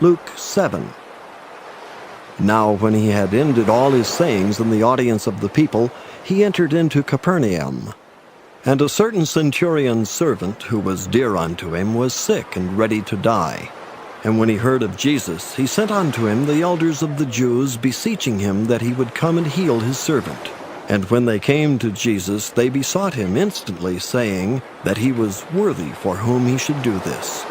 Luke 7. Now when he had ended all his sayings in the audience of the people, he entered into Capernaum. And a certain centurion's servant, who was dear unto him, was sick and ready to die. And when he heard of Jesus, he sent unto him the elders of the Jews, beseeching him that he would come and heal his servant. And when they came to Jesus, they besought him instantly, saying that he was worthy for whom he should do this.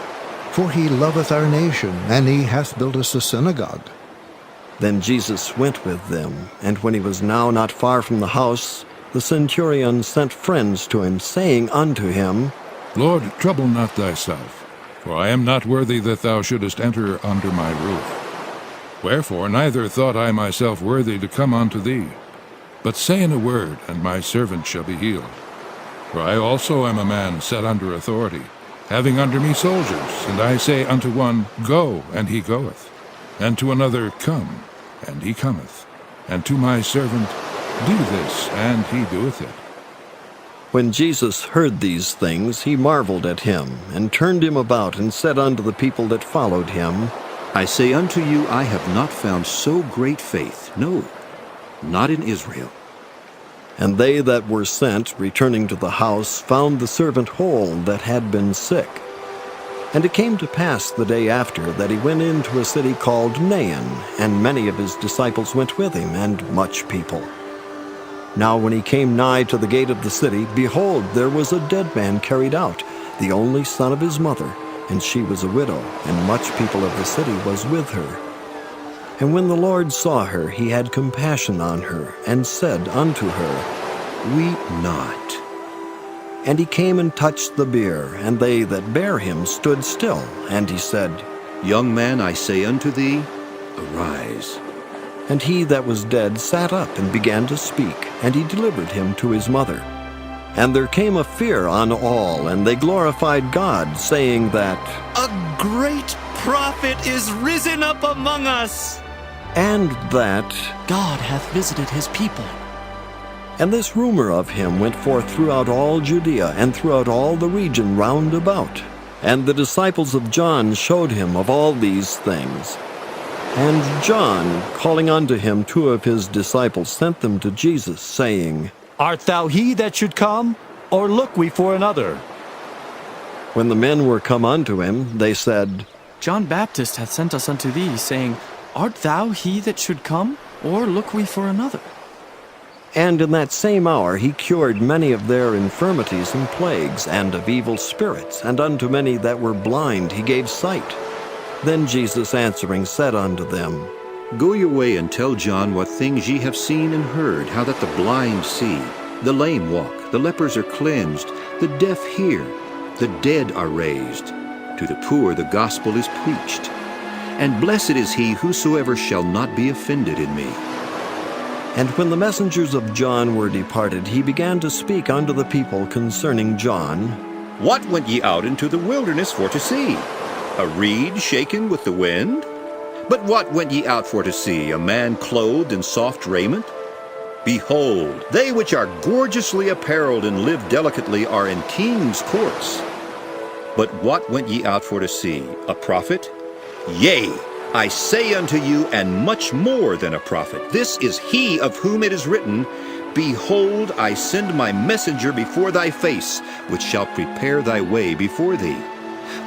For he loveth our nation, and he hath built us a synagogue. Then Jesus went with them, and when he was now not far from the house, the centurion sent friends to him, saying unto him, Lord, trouble not thyself, for I am not worthy that thou shouldest enter under my roof. Wherefore neither thought I myself worthy to come unto thee. But say in a word, and my servant shall be healed. For I also am a man set under authority, having under me soldiers, and I say unto one, Go, and he goeth, and to another, Come, and he cometh, and to my servant, Do this, and he doeth it. When Jesus heard these things, he marveled at him, and turned him about, and said unto the people that followed him, I say unto you, I have not found so great faith, no, not in Israel. And they that were sent, returning to the house, found the servant whole that had been sick. And it came to pass the day after that he went into a city called Nain, and many of his disciples went with him, and much people. Now when he came nigh to the gate of the city, behold, there was a dead man carried out, the only son of his mother, and she was a widow, and much people of the city was with her. And when the Lord saw her, he had compassion on her, and said unto her, Weep not. And he came and touched the bier, and they that bare him stood still. And he said, Young man, I say unto thee, arise. And he that was dead sat up and began to speak, and he delivered him to his mother. And there came a fear on all, and they glorified God, saying that, A great prophet is risen up among us, and that, God hath visited his people. And this rumor of him went forth throughout all Judea, and throughout all the region round about. And the disciples of John showed him of all these things. And John, calling unto him two of his disciples, sent them to Jesus, saying, Art thou he that should come, or look we for another? When the men were come unto him, they said, John Baptist hath sent us unto thee, saying, Art thou he that should come, or look we for another? And in that same hour he cured many of their infirmities and plagues, and of evil spirits, and unto many that were blind he gave sight. Then Jesus answering said unto them, Go your way and tell John what things ye have seen and heard, how that the blind see, the lame walk, the lepers are cleansed, the deaf hear, the dead are raised. To the poor the gospel is preached. And blessed is he whosoever shall not be offended in me. And when the messengers of John were departed, he began to speak unto the people concerning John. What went ye out into the wilderness for to see? A reed shaken with the wind? But what went ye out for to see? A man clothed in soft raiment? Behold, they which are gorgeously apparelled and live delicately are in kings' courts. But what went ye out for to see? A prophet? Yea, I say unto you, and much more than a prophet. This is he of whom it is written, Behold, I send my messenger before thy face, which shall prepare thy way before thee.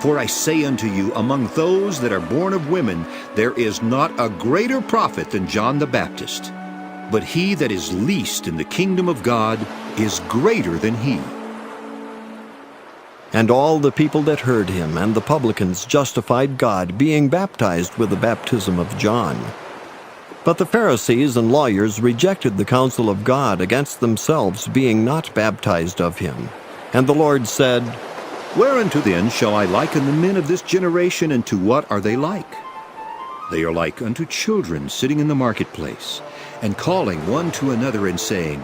For I say unto you, among those that are born of women, there is not a greater prophet than John the Baptist. But he that is least in the kingdom of God is greater than he. And all the people that heard him and the publicans justified God, being baptized with the baptism of John. But the Pharisees and lawyers rejected the counsel of God against themselves, being not baptized of him. And the Lord said, Whereunto then shall I liken the men of this generation, and to what are they like? They are like unto children sitting in the marketplace, and calling one to another, and saying,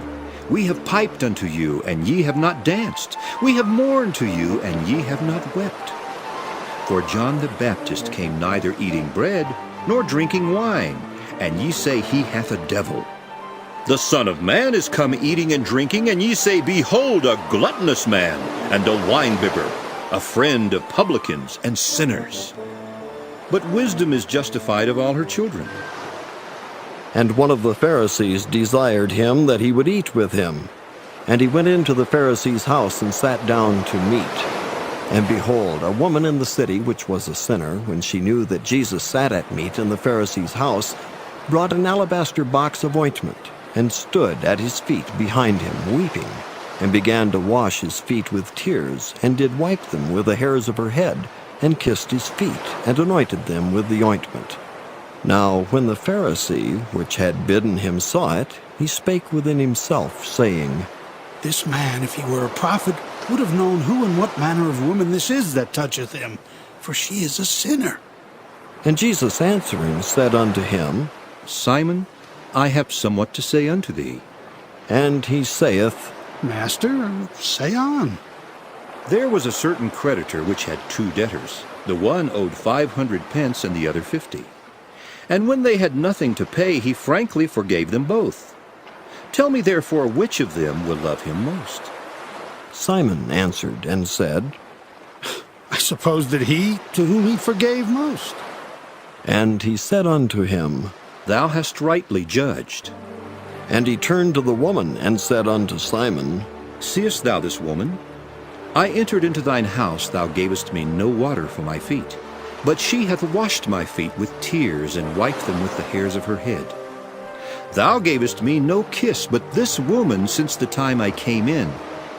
We have piped unto you, and ye have not danced. We have mourned to you, and ye have not wept. For John the Baptist came neither eating bread, nor drinking wine, and ye say he hath a devil. The Son of Man is come eating and drinking, and ye say, Behold, a gluttonous man, and a winebibber, a friend of publicans and sinners. but wisdom is justified of all her children. And one of the Pharisees desired him that he would eat with him. And he went into the Pharisee's house and sat down to meat. And behold, a woman in the city, which was a sinner, when she knew that Jesus sat at meat in the Pharisee's house, brought an alabaster box of ointment, and stood at his feet behind him, weeping, and began to wash his feet with tears, and did wipe them with the hairs of her head, and kissed his feet, and anointed them with the ointment. Now when the Pharisee, which had bidden him, saw it, he spake within himself, saying, This man, if he were a prophet, would have known who and what manner of woman this is that toucheth him, for she is a sinner. And Jesus answering said unto him, Simon, I have somewhat to say unto thee. And he saith, Master, say on. There was a certain creditor which had 2 debtors. The one owed 500 pence, and the other 50. And when they had nothing to pay, he frankly forgave them both. Tell me therefore which of them will love him most. Simon answered and said, I suppose that he to whom he forgave most. And he said unto him, Thou hast rightly judged. And he turned to the woman and said unto Simon, Seest thou this woman? I entered into thine house, thou gavest me no water for my feet. But she hath washed my feet with tears, and wiped them with the hairs of her head. Thou gavest me no kiss, but this woman, since the time I came in,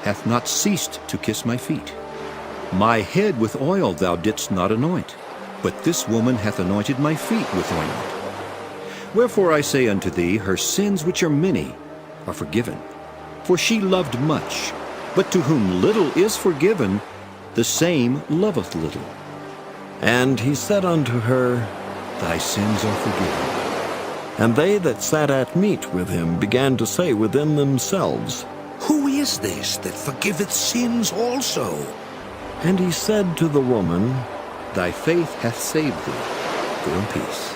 hath not ceased to kiss my feet. My head with oil thou didst not anoint, but this woman hath anointed my feet with ointment. Wherefore I say unto thee, her sins which are many are forgiven. For she loved much, but to whom little is forgiven, the same loveth little. And he said unto her, Thy sins are forgiven. And they that sat at meat with him began to say within themselves, Who is this that forgiveth sins also? And he said to the woman, Thy faith hath saved thee. Go in peace.